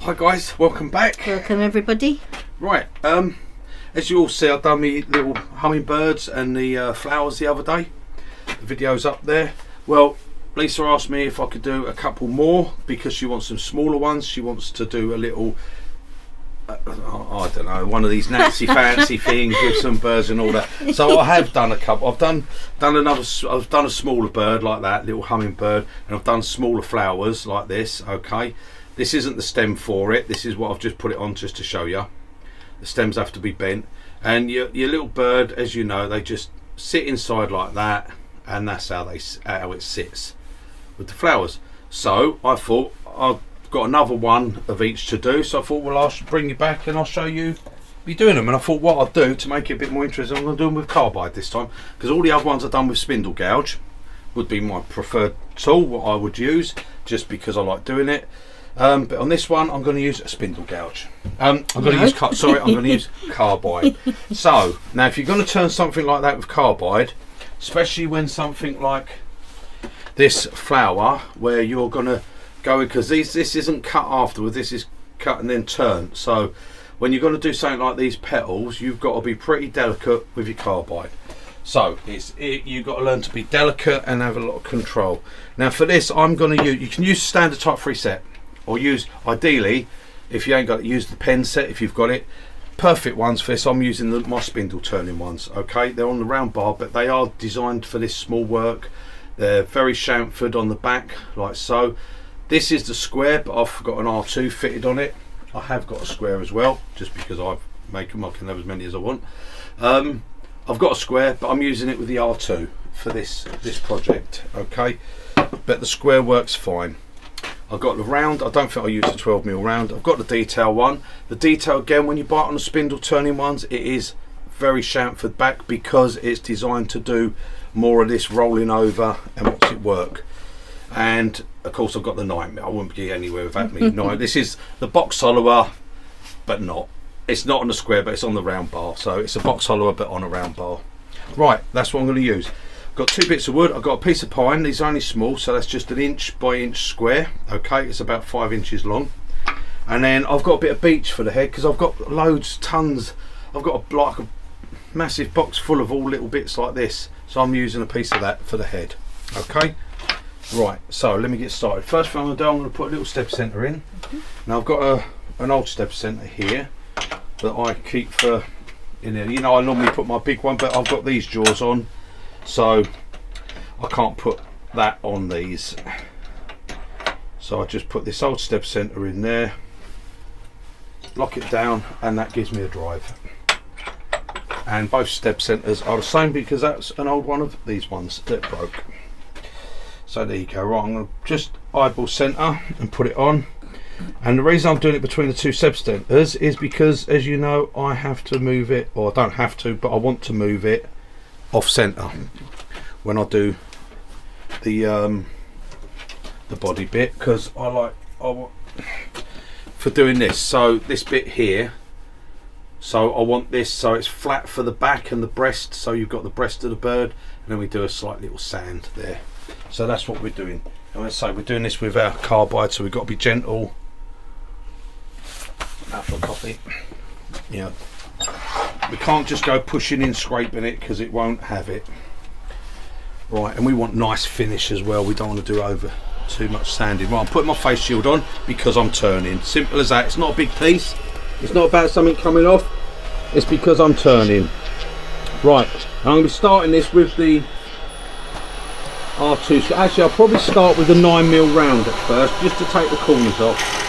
Hi guys, welcome back. Welcome everybody. Right, as you all see, I've done the little hummingbirds and the flowers the other day. The video's up there. Well, Lisa asked me if I could do a couple more because she wants some smaller ones. She wants to do a little, I don't know, one of these Nancy fancy things with some birds and all that. So I have done a couple. I've done a smaller bird like that, little hummingbird, and I've done smaller flowers like this. Okay. This isn't the stem for it. This is what I've just put it on just to show you. The stems have to be bent, and your little bird, as you know, they just sit inside like that, and that's how it sits with the flowers. So I thought I've got another one of each to do. So I thought, well, I'll bring you back and I'll show you me doing them. And I thought what I'll do to make it a bit more interesting, I'm going to do them with carbide this time, because all the other ones I've done with spindle gouge. Would be my preferred tool, what I would use, just because I like doing it. But on this one, I'm going to use a spindle gouge. I'm going to use carbide. So now, if you're going to turn something like that with carbide, especially when something like this flower, where you're going to go in, because this isn't cut afterwards, this is cut and then turn. So when you're going to do something like these petals, you've got to be pretty delicate with your carbide. So you've got to learn to be delicate and have a lot of control. Now for this, I'm going to use, you can use standard type 3 set. Or use, ideally, if you ain't got it, use the pen set if you've got it. Perfect ones for this. I'm using my spindle turning ones. Okay, they're on the round bar, but they are designed for this small work. They're very chamfered on the back, like so. This is the square, but I've got an R2 fitted on it. I have got a square as well, just because I make them. I can have as many as I want. I've got a square, but I'm using it with the R2 for this project. Okay, but the square works fine. I've got the round. I don't think I'll use the 12mm round. I've got the detail one. The detail, again, when you buy it on the spindle turning ones, it is very chamfered back because it's designed to do more of this rolling over and watch it work. And of course, I've got the 9mm. I wouldn't be anywhere without me. No, this is the box hollower, but not. It's not on the square, but it's on the round bar. So it's a box hollower, but on a round bar. Right, that's what I'm going to use. Got 2 bits of wood. I've got a piece of pine. These are only small, so that's just an 1" by 1" square. Okay, it's about 5 inches long. And then I've got a bit of beech for the head, because I've got loads, tons. I've got a massive box full of all little bits like this, so I'm using a piece of that for the head. Okay, right, so let me get started. First thing I'm going to do, I'm going to put a little step centre in. Now I've got an old step centre here that I keep for in there. You know, I normally put my big one, but I've got these jaws on, so I can't put that on these. So I just put this old step centre in there, lock it down, and that gives me a drive. And both step centres are the same, because that's an old one of these ones that broke. So there you go. Right, I'm going to just eyeball centre and put it on. And the reason I'm doing it between the 2 step centres is because, as you know, I have to move it, or I don't have to, but I want to move it off centre when I do the body bit, because I want for doing this. So this bit here, so I want this so it's flat for the back and the breast, so you've got the breast of the bird, and then we do a slight little sand there. So that's what we're doing. And let's say we're doing this with our carbide, so we've got to be gentle. Now for coffee, yeah. We can't just go pushing in, scraping it, because it won't have it. Right, and we want nice finish as well. We don't want to do over too much sanding. Right, I'm putting my face shield on because I'm turning. Simple as that. It's not a big piece. It's not about something coming off. It's because I'm turning. Right, I'm going to be starting this with the R2. Actually, I'll probably start with the 9mm round at first, just to take the corners off.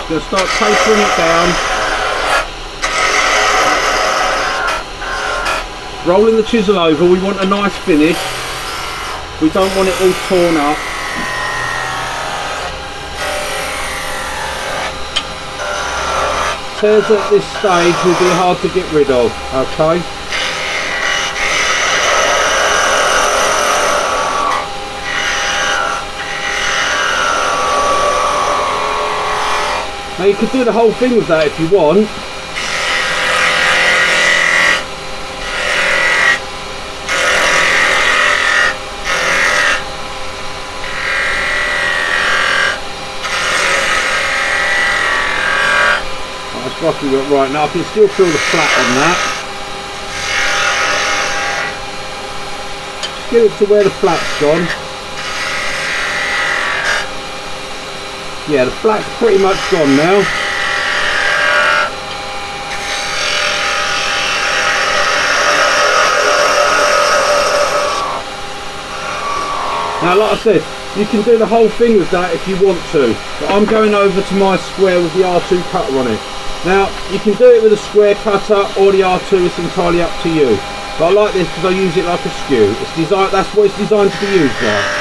Going to start tapering it down, rolling the chisel over. We want a nice finish, we don't want it all torn up. Tears at this stage will be hard to get rid of, okay? Now you could do the whole thing with that if you want. That's roughly right. Now I can still feel the flat on that. Just get it to where the flat's gone. Yeah, the flat's pretty much gone now. Now, like I said, you can do the whole thing with that if you want to, but I'm going over to my square with the R2 cutter on it. Now, you can do it with a square cutter or the R2, it's entirely up to you. But I like this because I use it like a skew. It's designed, that's what it's designed to be used like.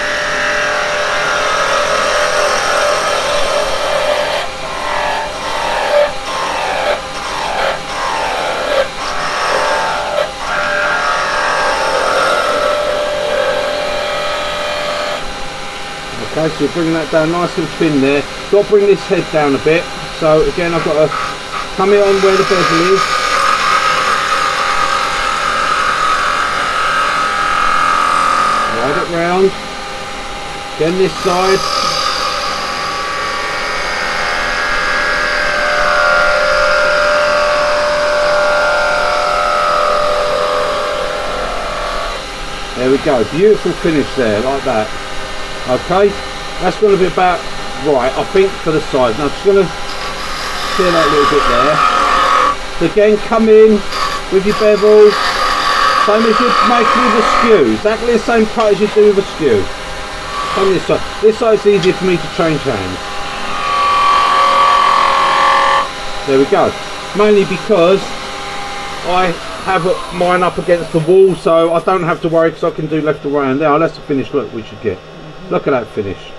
Okay, so you're bringing that down nice and thin there. Got to bring this head down a bit. So again, I've got to come it on where the bezel is. Ride it round. Again this side. There we go. Beautiful finish there, like that. Okay, that's going to be about right, I think, for the size. Now I'm just going to clear that a little bit there. So again, come in with your bevel, same as you'd make with a skew, exactly the same cut as you do with a skew. Come this side. This side's easier for me to change hands. There we go. Mainly because I have mine up against the wall, so I don't have to worry because I can do left or right. And there, that's the finished look we should get. Look at that finish.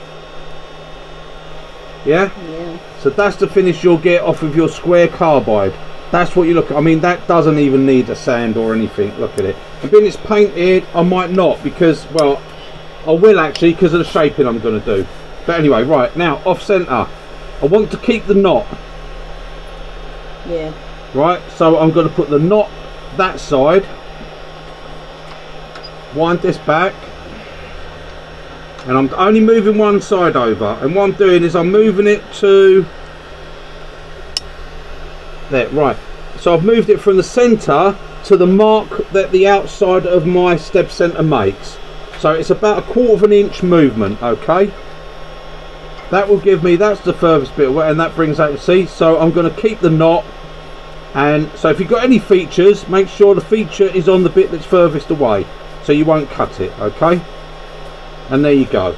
Yeah? Yeah. So that's the finish you'll get off of your square carbide. That's what you look at. I mean, that doesn't even need a sand or anything. Look at it. And being it's painted, I might not because, well, I will actually because of the shaping I'm going to do. But anyway, right, now off centre. I want to keep the knot. Yeah. Right, so I'm going to put the knot that side. Wind this back. And I'm only moving one side over, and what I'm doing is I'm moving it to there. Right, so I've moved it from the centre to the mark that the outside of my step centre makes. So it's about 1/4 of an inch movement. Okay, that will give me, that's the furthest bit away, and that brings out, see, so I'm going to keep the knot. And so if you've got any features, make sure the feature is on the bit that's furthest away so you won't cut it. Okay, and there you go.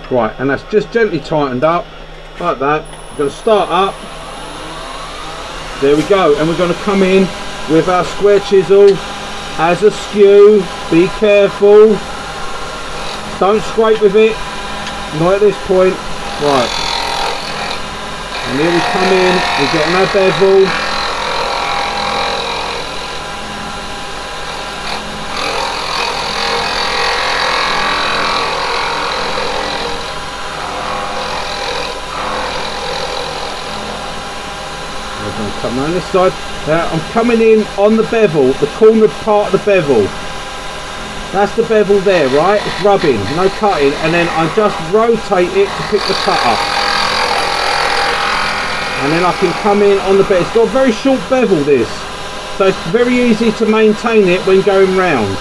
Right, and that's just gently tightened up like that. We're going to start up. There we go, and we're going to come in with our square chisel as a skew. Be careful, don't scrape with it, not at this point. Right, and here we come in, we're getting our bevel. Come around this side. Now I'm coming in on the bevel, the cornered part of the bevel. That's the bevel there, right? It's rubbing, no cutting, and then I just rotate it to pick the cut up. And then I can come in on the bevel. It's got a very short bevel, this, so it's very easy to maintain it when going round.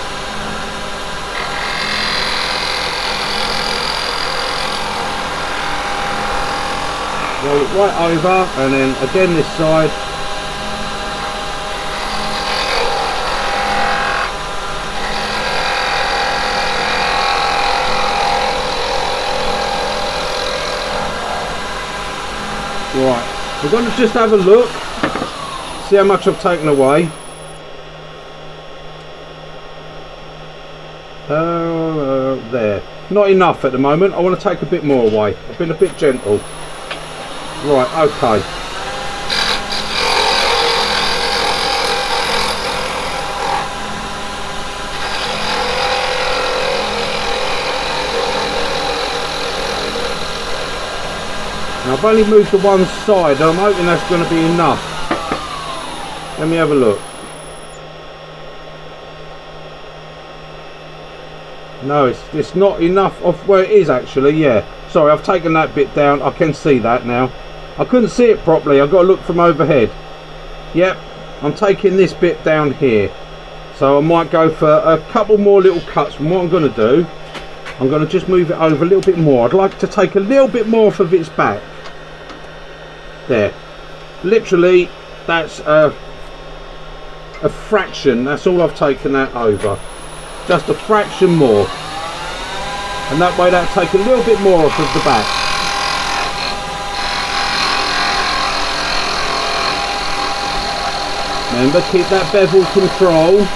Roll it right over, and then again this side. Right, we're going to just have a look, see how much I've taken away. There, not enough at the moment. I want to take a bit more away. I've been a bit gentle. Right, okay. Now I've only moved to one side and I'm hoping that's going to be enough. Let me have a look. No, it's not enough of where it is actually, yeah. Sorry, I've taken that bit down. I can see that now. I couldn't see it properly. I've got to look from overhead. Yep, I'm taking this bit down here. So I might go for a couple more little cuts. And what I'm going to do, I'm going to just move it over a little bit more. I'd like to take a little bit more off of its back. There. Literally, that's a fraction. That's all I've taken that over. Just a fraction more. And that way that'll take a little bit more off of the back. Remember, keep that bevel control.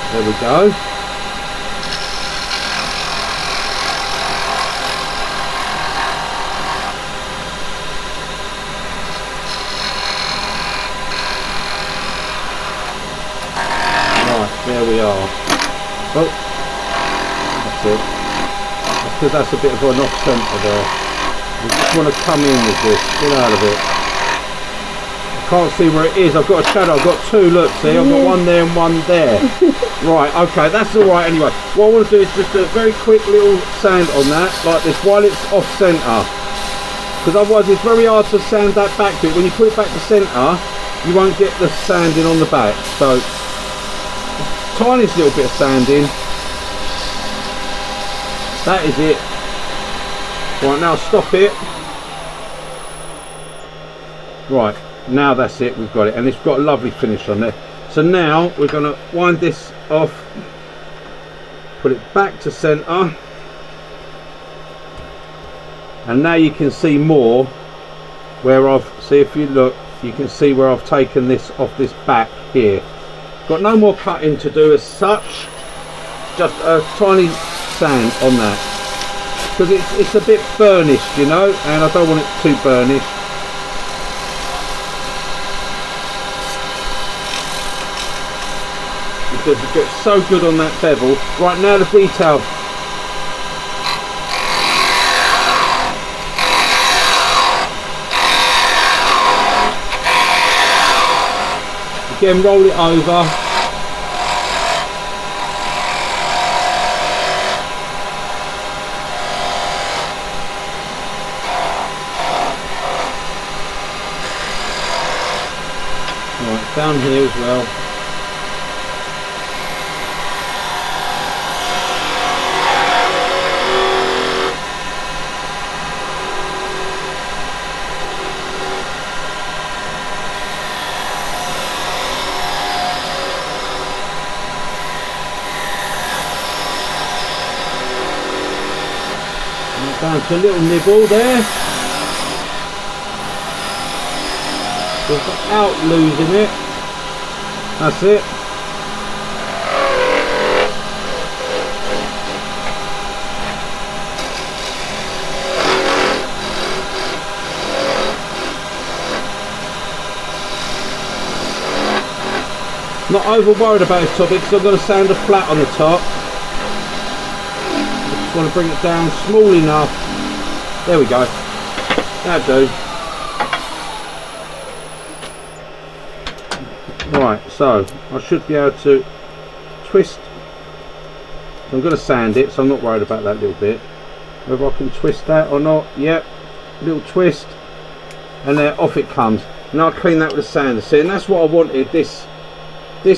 There we go. There we are. Oh, that's it. That's because that's a bit of an off centre there. We just want to come in with this. Get out of it. I can't see where it is. I've got a shadow. I've got two. Look, see, I've got one there and one there. Right, okay, that's all right anyway. What I want to do is just a very quick little sand on that, like this, while it's off centre. Because otherwise it's very hard to sand that back bit. When you put it back to centre, you won't get the sanding on the back. So, tiniest little bit of sanding. That is it. Right, now stop it. Right, now that's it, we've got it, and it's got a lovely finish on there. So now we're going to wind this off, put it back to centre, and now you can see more where I've, see if you look, you can see where I've taken this off this back here. Got no more cutting to do as such, just a tiny sand on that, because it's a bit burnished, you know, and I don't want it too burnished. Because it gets so good on that bevel. Right, now the detail. Again, roll it over. Right, down here as well. Down to a little nibble there, without losing it. That's it. Not over worried about this topic because I'm going to sand a flat on the top. Want to bring it down small enough. There we go. That'll do. Right, so I should be able to twist. I'm going to sand it, so I'm not worried about that little bit. Whether I can twist that or not. Yep, little twist, and there off it comes. Now I clean that with a sander. See, and that's what I wanted. This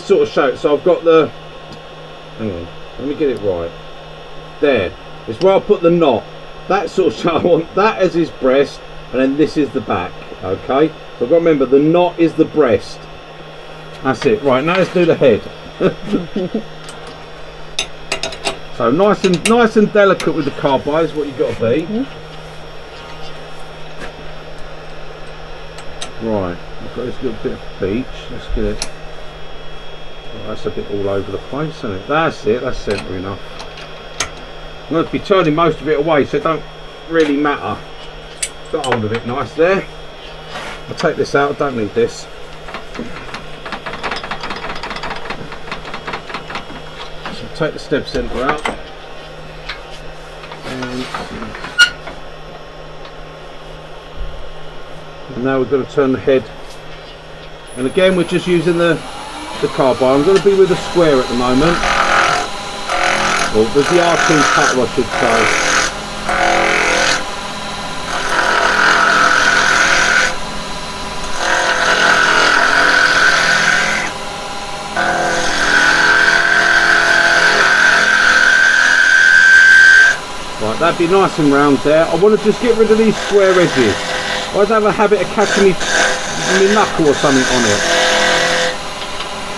sort of shape. So I've got the. Hang on, let me get it right. There. It's where I put the knot. That sort of shape. I want that as his breast, and then this is the back. Okay. So I've got to remember the knot is the breast. That's it. Right, now let's do the head. So nice and delicate with the carbide is what you've got to be. Right, I've got this little bit of beach. Let's get it. Oh, that's a bit all over the place, isn't it? That's it. That's centre enough. I'm going to be turning most of it away, so it don't really matter. Got hold of it nice there. I'll take this out. I don't need this. So take the stem centre out, and And now we're going to turn the head. And again, we're just using the carbide. I'm going to be with a square at the moment. Well, with the R2 cutter, I should say. Right, that'd be nice and round there. I want to just get rid of these square edges. I always have a habit of catching me knuckle or something on it.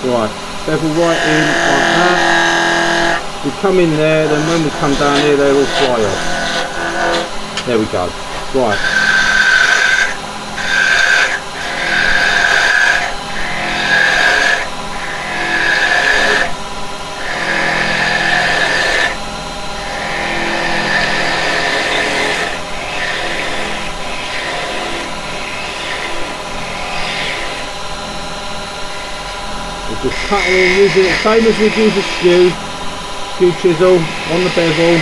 Right, bevel right in like that. We come in there, then when we come down here, they'll all fly off. There we go. Right. Just cutting and using it same as we'd use a skew chisel on the bevel.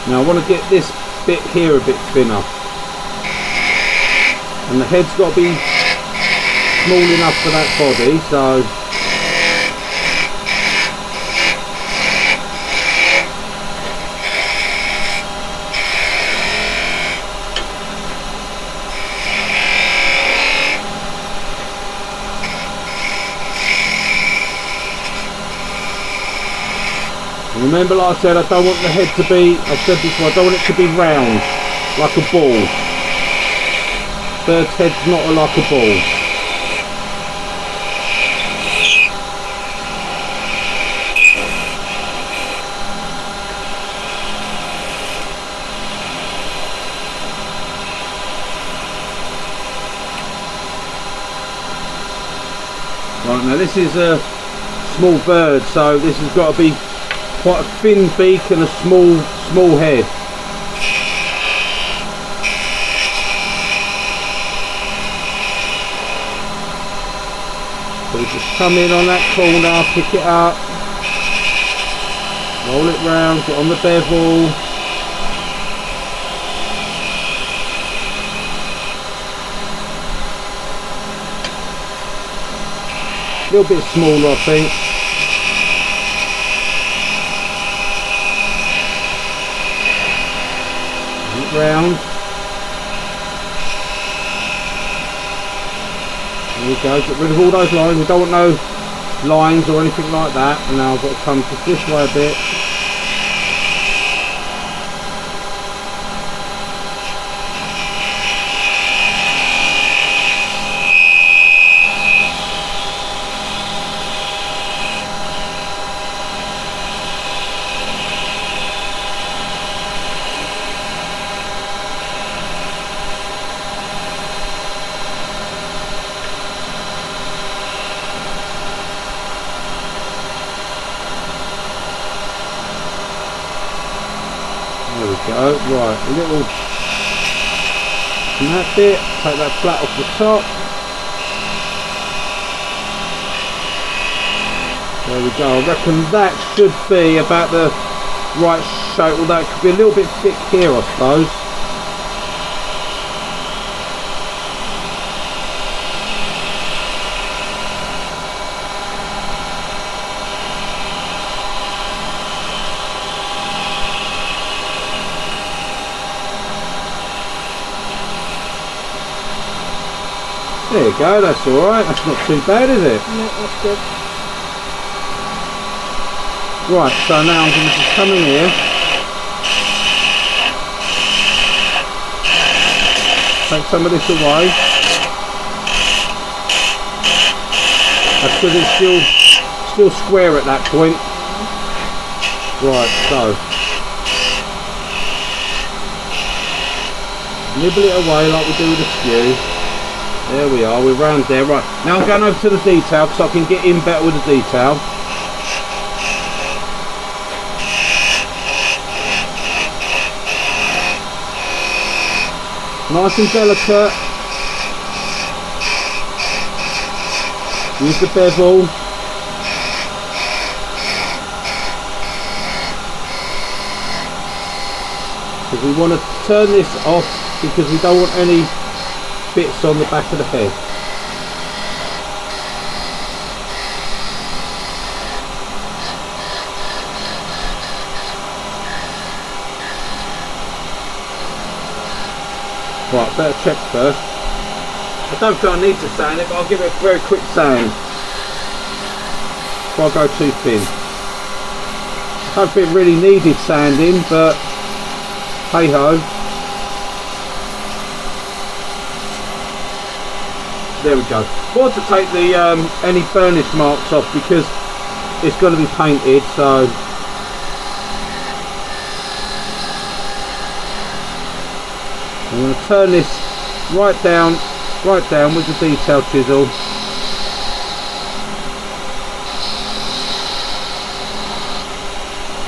Now I want to get this bit here a bit thinner, and the head's got to be small enough for that body, so remember, like I said, I don't want the head to be, I've said before, I don't want it to be round, like a ball. Bird's head's not like a ball. Right, now this is a small bird, so this has got to be quite a thin beak and a small head. So we just come in on that corner, pick it up, roll it round, get on the bevel. A little bit smaller, I think. Round. There we go, get rid of all those lines. We don't want no lines or anything like that. And now I've got to come just this way a bit. There we go, right, a little from that bit, take that flat off the top. There we go, I reckon that should be about the right shape, although it could be a little bit thick here, I suppose. There you go, that's alright, that's not too bad, is it? No, that's good. Right, so now I'm going to just come in here, take some of this away. That's because it's still square at that point. Right, so nibble it away like we do with the skew. There we are, we're round there. Right, now I'm going over to the detail so I can get in better with the detail. Nice and delicate. Use the bevel. because we want to turn this off because we don't want any bits on the back of the head. Right, better check first. I don't think I need to sand it, but I'll give it a very quick sand before I go too thin. I don't think it really needed sanding, but hey ho. There we go. I want to take the any burnish marks off because it's going to be painted, so I'm going to turn this right down with the detail chisel.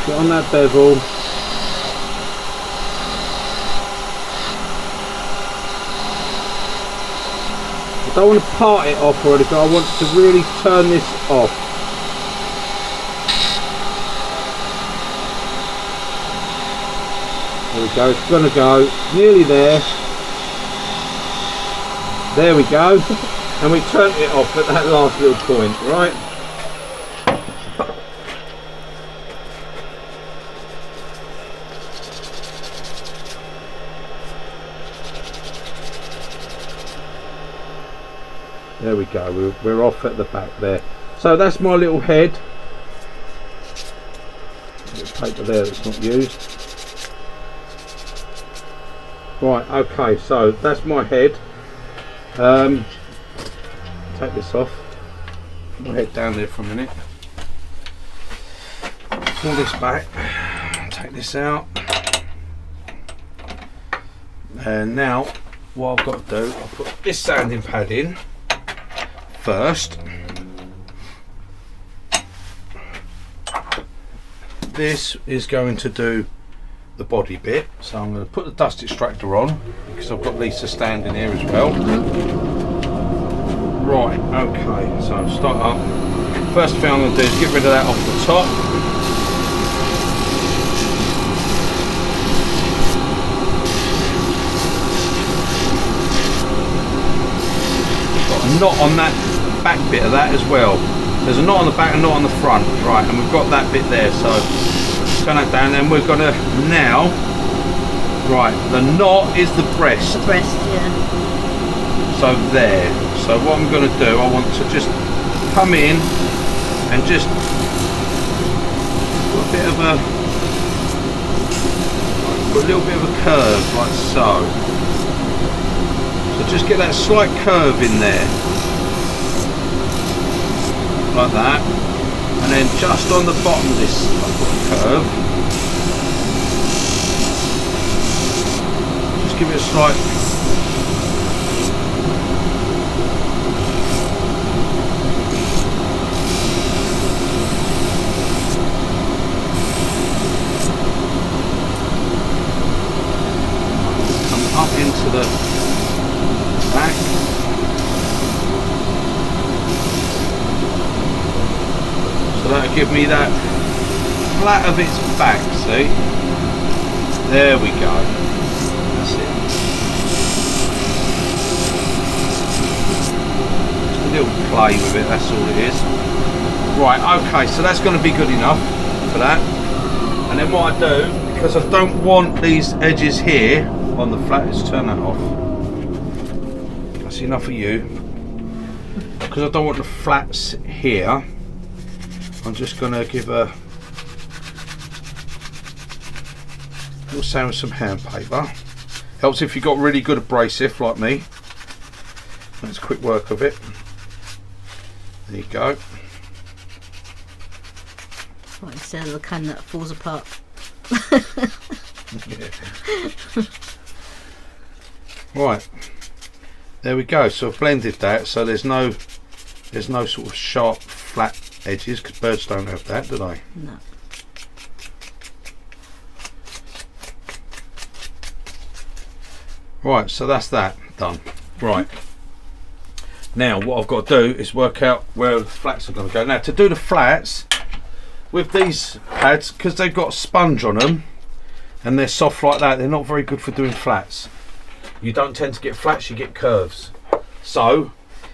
Get on that bevel. I don't want to part it off or anything, I want to really turn this off. There we go, it's going to go nearly there. There we go. And we turned it off at that last little point, right? There we go, we're off at the back there. So that's my little head. Little paper there that's not used. Right, okay, so that's my head. Take this off. Put my head down there for a minute. Pull this back. Take this out. And now, what I've got to do, I'll put this sanding pad in first. This is going to do the body bit, so I'm going to put the dust extractor on because I've got Lisa standing here as well. Right, okay, so start up. First thing I'm going to do is get rid of that off the top. Got a knot on that back bit of that as well. There's a knot on the back and a knot on the front, right, and we've got that bit there, so turn that down, and we're gonna now, right, the knot is the breast. The breast, yeah. So there. So what I'm gonna do, I want to just come in and just put a little bit of a curve, like so. So just get that slight curve in there, like that. And then just on the bottom of this, I've got a curve. Just give it a slight. Come up into the back. That'll give me that flat of its back, see? There we go. That's it. Just a little play with it, that's all it is. Right, okay, so that's going to be good enough for that. And then what I do, because I don't want these edges here on the flat, let's turn that off. That's enough of you. Because I don't want the flats here, I'm just going to give a little sand with some hand paper. Helps if you've got really good abrasive like me. That's quick work of it. There you go. Right, instead of the can that falls apart. Yeah. Right. There we go. So I've blended that, so there's no sort of sharp flat edges, because birds don't have that, do they? No. Right, so that's that done. Right. Now what I've got to do is work out where the flats are going to go. Now to do the flats with these pads, because they've got a sponge on them, and they're soft like that, they're not very good for doing flats. You don't tend to get flats, you get curves. So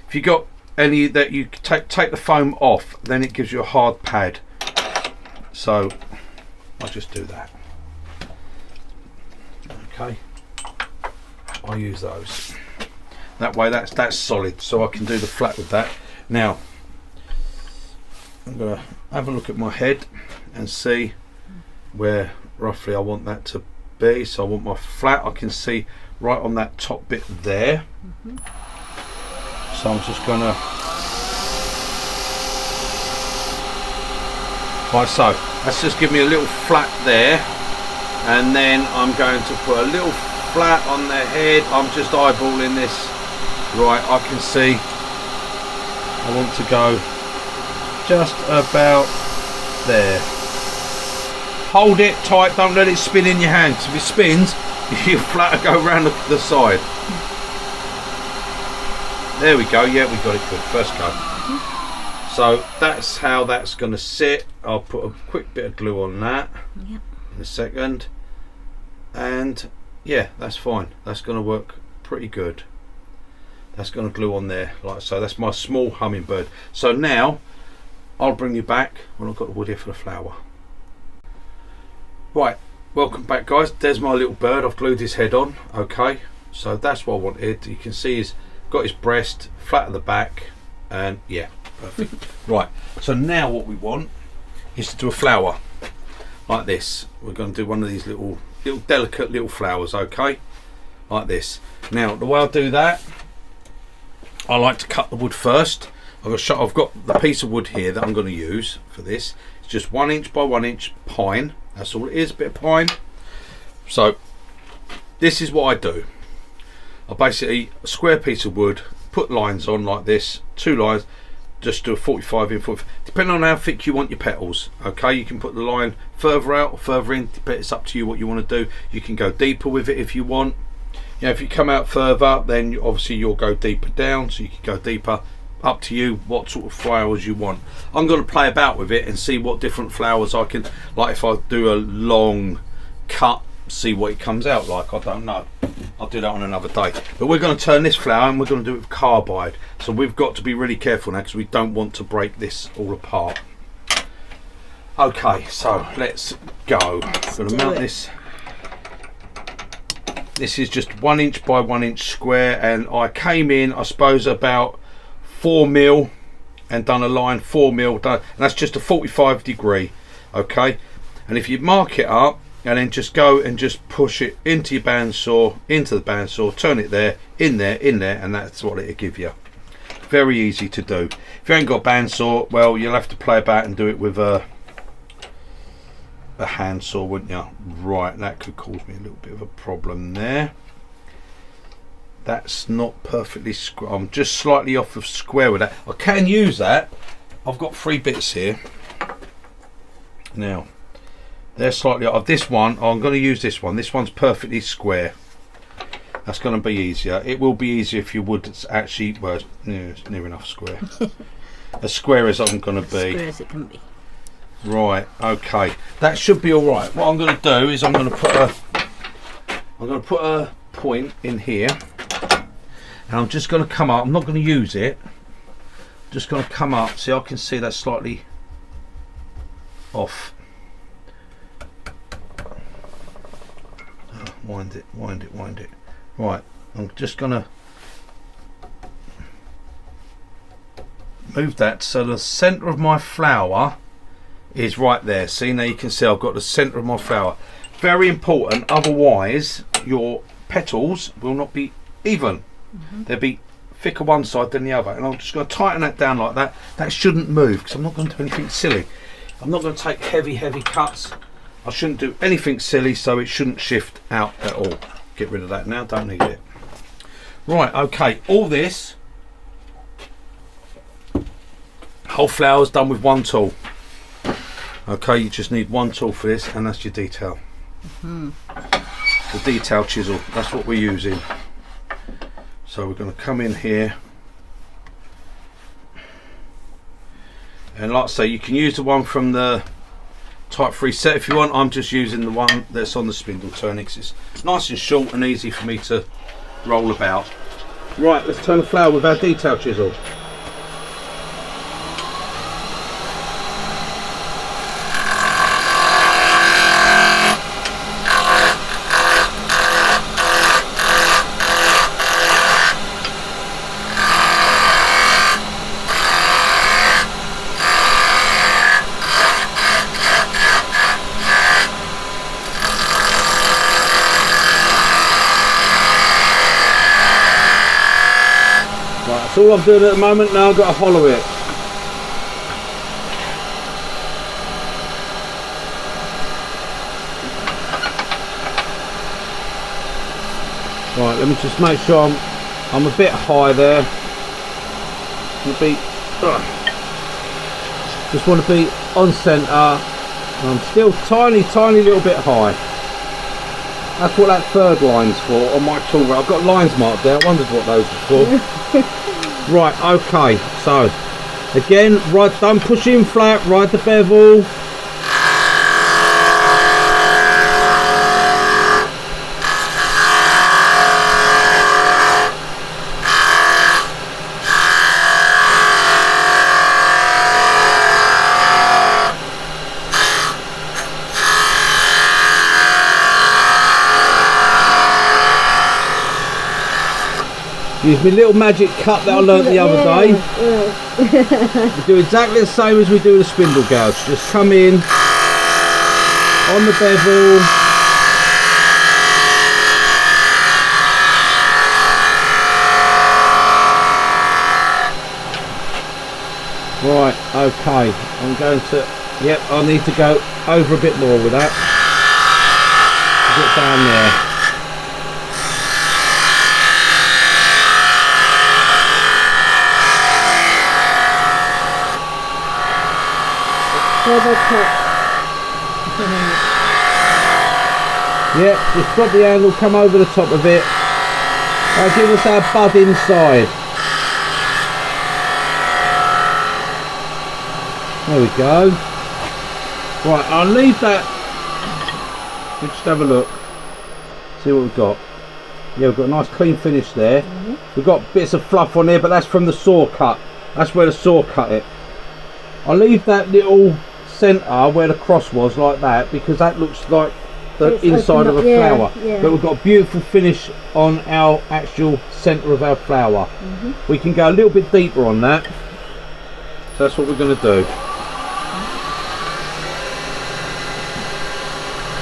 if you got any that you take the foam off, then it gives you a hard pad. So I'll just do that. Okay, I'll use those. That way that's solid, so I can do the flat with that. Now I'm going to have a look at my head and see where roughly I want that to be. So I want my flat, I can see right on that top bit there. So I'm just going to, right, so let's just give me a little flat there, and then I'm going to put a little flat on the head. I'm just eyeballing this. Right, I can see I want to go just about there. Hold it tight, don't let it spin in your hand, because if it spins, your flat will go around the side. There we go, yeah, we got it good, first go. So that's how that's going to sit. I'll put a quick bit of glue on that in a second, and yeah, that's fine. That's going to work pretty good. That's going to glue on there like so. That's my small hummingbird. So now I'll bring you back when I've got the wood here for the flower. Right, welcome back guys. There's my little bird. I've glued his head on. Okay, so that's what I wanted. You can see he's got his breast flat at the back, and yeah, perfect. Right, so now what we want is to do a flower like this. We're going to do one of these little delicate little flowers, okay, like this. Now the way I do that, I like to cut the wood first. I've got the piece of wood here that I'm going to use for this. It's just 1 inch by 1 inch pine. That's all it is, a bit of pine. So this is what I do. I basically a square piece of wood, put lines on like this, 2 lines, just do a 45 in, 45, depending on how thick you want your petals. Okay, you can put the line further out or further in, it's up to you what you want to do. You can go deeper with it if you want. You know, if you come out further, then obviously you'll go deeper down, so you can go deeper. Up to you what sort of flowers you want. I'm going to play about with it and see what different flowers I can, like if I do a long cut, see what it comes out like. I don't know, I'll do that on another day. But we're going to turn this flower and we're going to do it with carbide, so we've got to be really careful now because we don't want to break this all apart. Okay, so let's go. I'm going to mount this. This is just 1 inch by 1 inch square, and I came in, I suppose, about 4 mil and done a line 4 mil done, and that's just a 45 degree. Okay, and if you mark it up and then just go and just push it into your bandsaw, into the bandsaw, turn it there, in there, and that's what it'll give you. Very easy to do. If you ain't got a bandsaw, well, you'll have to play about and do it with a handsaw, wouldn't you? Right, that could cause me a little bit of a problem there. That's not perfectly square. I'm just slightly off of square with that. I can use that. I've got 3 bits here. Now, they're slightly off. This one, I'm going to use this one. This one's perfectly square. That's going to be easier. It will be easier if your wood actually, well, it's near enough square. As square as I'm going to be. Square as it can be. Right, okay. That should be all right. What I'm going to do is I'm going to put a point in here. And I'm just going to come up, I'm not going to use it, just going to come up, see I can see that slightly off. Wind it. Right, I'm just going to move that so the centre of my flower is right there. See, now you can see I've got the centre of my flower. Very important, otherwise your petals will not be even. They'll be thicker one side than the other, and I'm just going to tighten that down like that. That shouldn't move because I'm not going to do anything silly. I'm not going to take heavy cuts. I shouldn't do anything silly, so it shouldn't shift out at all. Get rid of that now, don't need it. Right, okay, all this whole flower's done with 1 tool. Okay, you just need 1 tool for this, and that's your detail. The detail chisel, that's what we're using. So we're going to come in here, and like I say, you can use the one from the Type 3 set if you want. I'm just using the one that's on the spindle turning because it's nice and short and easy for me to roll about. Right, let's turn the flour with our detail chisel. That's all I'm doing at the moment. Now I've got to hollow it. Right, let me just make sure I'm a bit high there. Just want to be on centre. I'm still tiny little bit high. That's what that third line's for on my tool. I've got lines marked there. I wondered what those were for. Right, okay, so again, don't push in flat, ride the bevel. Use my little magic cut that I learnt the other day. We do exactly the same as we do the spindle gouge. Just come in on the bevel. Right, okay. I'm going to, yep, I need to go over a bit more with that. Get down there. Yeah, just drop the handle, come over the top of it. Give us our bud inside. There we go. Right, I'll leave that. Let's just have a look. See what we've got. Yeah, we've got a nice clean finish there. We've got bits of fluff on there, but that's from the saw cut. That's where the saw cut it. I'll leave that little centre where the cross was like that because that looks like the inside of a flower. But we've got a beautiful finish on our actual centre of our flower. We can go a little bit deeper on that. So that's what we're going to do.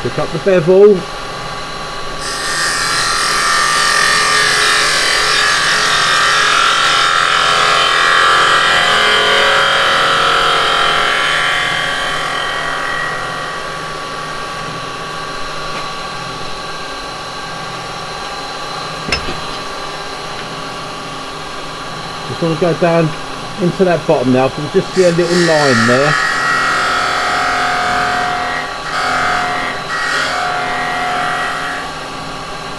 Pick up the bevel. Just want to go down into that bottom now. I can just see a little line there.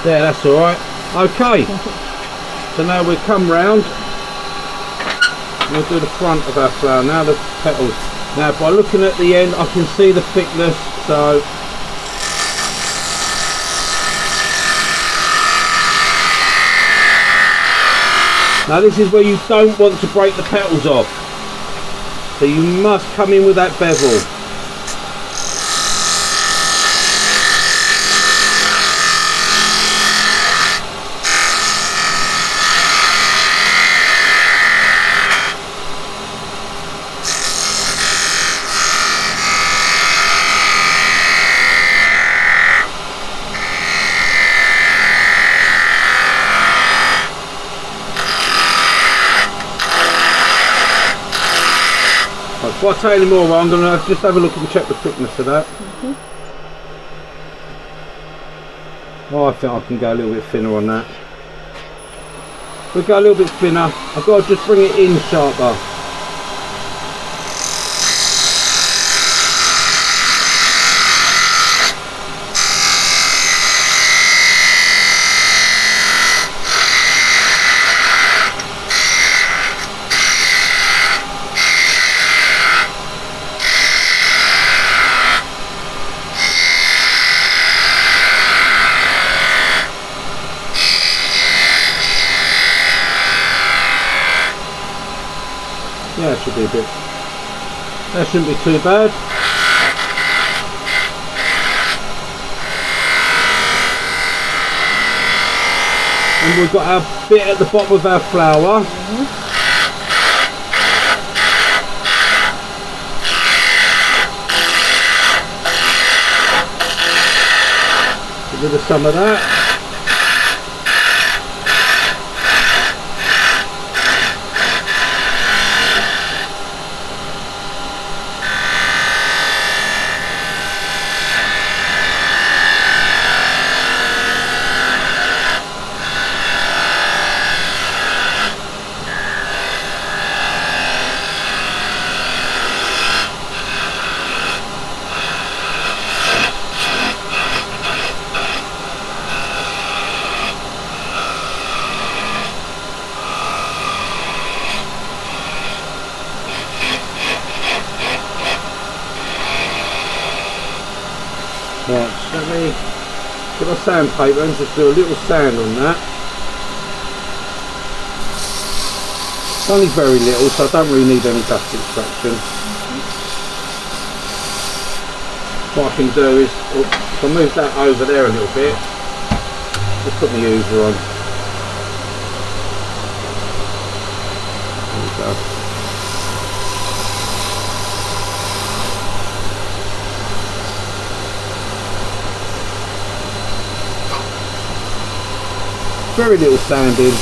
There, that's alright. Okay. So now we'll come round. We'll do the front of our flower. Now the petals. Now by looking at the end I can see the thickness, so now this is where you don't want to break the petals off. So you must come in with that bevel. Before I tell you any more, I'm going to just have a look and check the thickness of that. Oh, I think I can go a little bit thinner on that. We'll go a little bit thinner. I've got to just bring it in sharper. Yeah, it should be a bit. That shouldn't be too bad. And we've got our bit at the bottom of our flour. Get rid of some of that. Right, so let me get my sandpaper and just do a little sand on that. It's only very little, so I don't really need any dust extraction. What I can do is, if I move that over there a little bit, just put my hoover on. There we go. Very little sanding.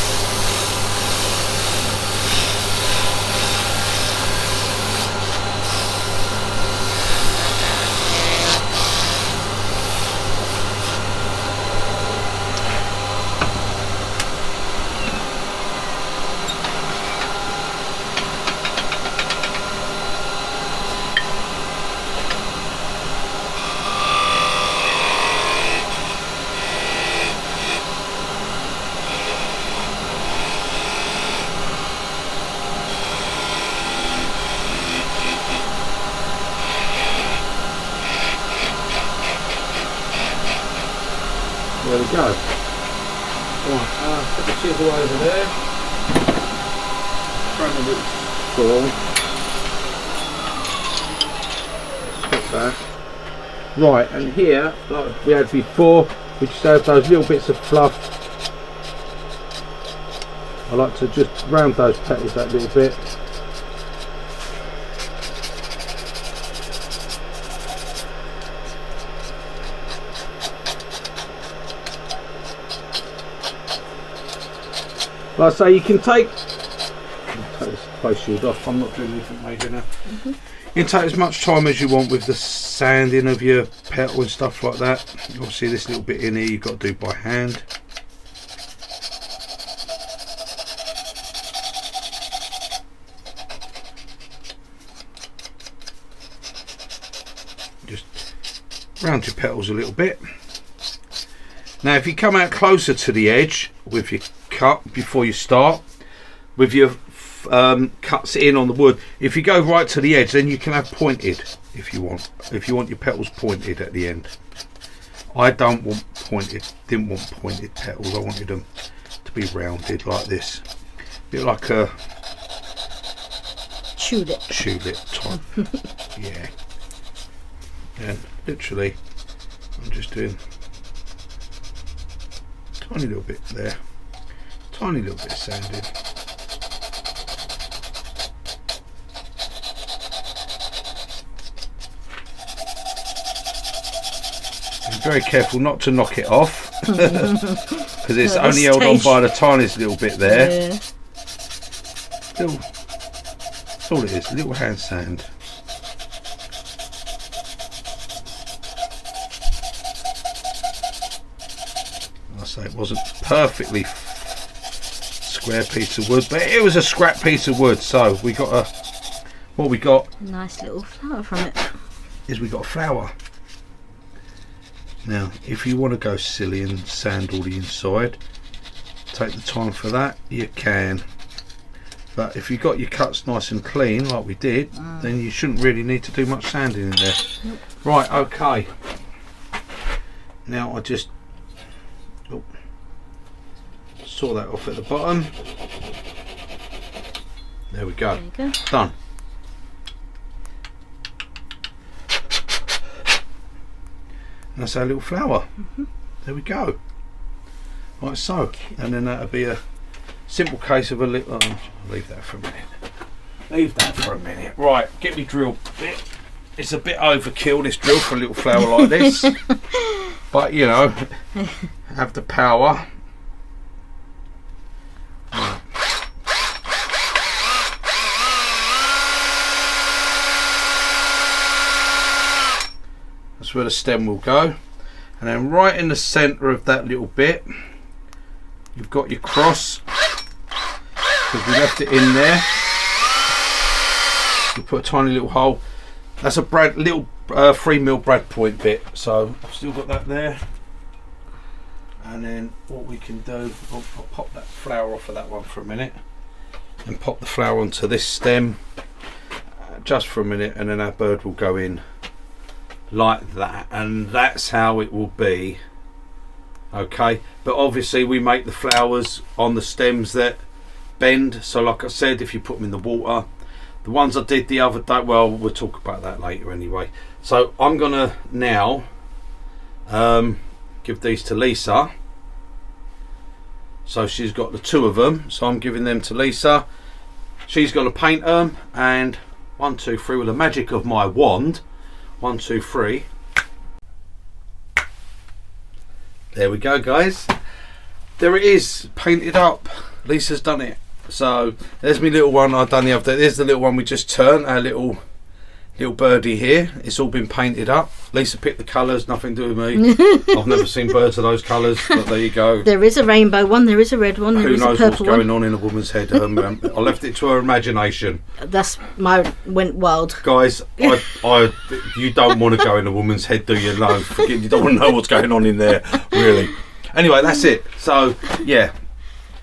There we go. Right, put the chisel over there. Throw in a little ball. Stop that. Right, and here, like we had before, we just have those little bits of fluff. I like to just round those petals that little bit. Like I say, you can take this face shield off. I'm not doing anything major now. You can take as much time as you want with the sanding of your petal and stuff like that. Obviously this little bit in here you've got to do by hand. Just round your petals a little bit. Now if you come out closer to the edge with your cut before you start, with your cuts in on the wood, if you go right to the edge, then you can have pointed if you want your petals pointed at the end. I didn't want pointed petals. I wanted them to be rounded like this, a bit like a tulip type. Yeah, and literally I'm just doing a tiny little bit there, tiny little bit of sanding. And very careful not to knock it off, because it's only held on by the tiniest little bit there. Yeah. That's all it is, a little hand sand. I say it wasn't perfectly square piece of wood, but it was a scrap piece of wood, so we got a nice little flower from it. Is we got a flower. Now if you want to go silly and sand all the inside, take the time for that, you can, but if you got your cuts nice and clean like we did, then you shouldn't really need to do much sanding in there. Nope. Right, okay, now I just saw that off at the bottom. There we go. There you go. Done. And that's our little flower. There we go. Like so. And then that'll be a simple case of a little. Oh, I'll leave that for a minute. Leave that for a minute. Right, get me drill bit. It's a bit overkill, this drill, for a little flower like this. But you know, have the power. That's where the stem will go. And then right in the centre of that little bit, you've got your cross, because we left it in there. You put a tiny little hole. That's a little 3mm brad point bit. So I've still got that there. And then what we can do, I'll pop that flower off of that one for a minute, and pop the flower onto this stem just for a minute, and then our bird will go in like that, and that's how it will be. Okay, but obviously we make the flowers on the stems that bend, so like I said, if you put them in the water, the ones I did the other day, well, we'll talk about that later anyway. So I'm gonna now give these to Lisa. So she's got the 2 of them, so I'm giving them to Lisa. She's gonna paint them, and 1, 2, 3 with the magic of my wand. 1, 2, 3. There we go, guys. There it is, painted up. Lisa's done it. So there's my little one I done the other day. There's the little one we just turned, our little birdie here. It's all been painted up. Lisa picked the colours, nothing to do with me. I've never seen birds of those colours, but there you go. There is a rainbow one, there is a red one, there Who is a knows purple what's going one. on in a woman's head? I left it to her imagination. That's went wild. Guys, you don't want to go in a woman's head, do you? No, forget, you don't want to know what's going on in there, really. Anyway, that's it. So, yeah.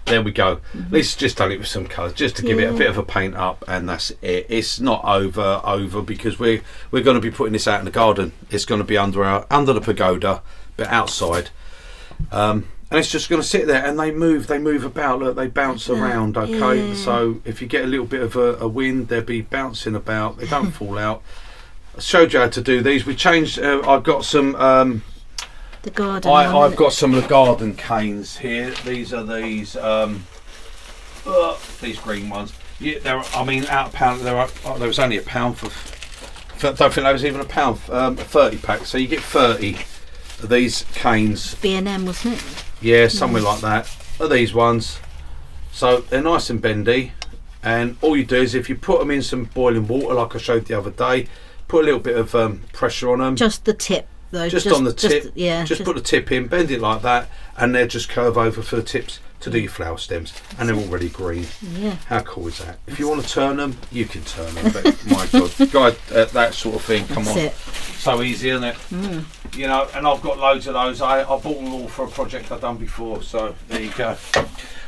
There we go. Lisa's just done it with some colours just to give it a bit of a paint up, and that's it. It's not over because we're going to be putting this out in the garden. It's going to be under the pagoda, but outside, and it's just going to sit there. And they move about. Look, they bounce around. Okay, so if you get a little bit of a wind, they'll be bouncing about. They don't fall out. I showed you how to do these. We changed. I've got some. The garden. I've got some of the garden canes here. These are these green ones. Yeah, I mean, out of pound. There was only a pound for. I don't think there was even a pound. A 30 pack. So you get 30 of these canes. B&M, wasn't it? Yeah, somewhere like that. Are these ones? So they're nice and bendy, and all you do is if you put them in some boiling water, like I showed the other day, put a little bit of pressure on them. Just the tip. Though, just on the tip, just put the tip in, bend it like that, and they'll just curve over for the tips to do your flower stems, and they're already green. Yeah. How cool is that? If you want to turn them, you can turn them, but my God, guys, that sort of thing, come on. It. So easy, isn't it? You know, and I've got loads of those. I bought them all for a project I've done before, so there you go.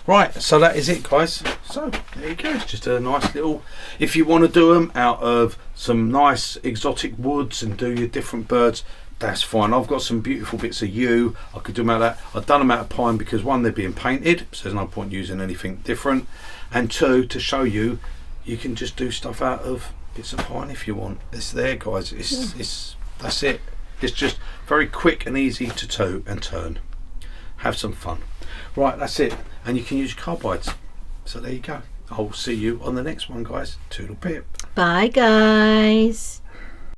Right, so that is it, guys. So there you go. It's just a nice little. If you want to do them out of some nice exotic woods and do your different birds, that's fine. I've got some beautiful bits of yew. I could do them out of that. I've done them out of pine because 1, they're being painted, so there's no point using anything different, and 2, to show you, you can just do stuff out of bits of pine if you want. It's there, guys. It's that's it. It's just very quick and easy to tow and turn. Have some fun. Right, that's it. And you can use carbides. So there you go. I'll see you on the next one, guys. Toodle pip. Bye, guys.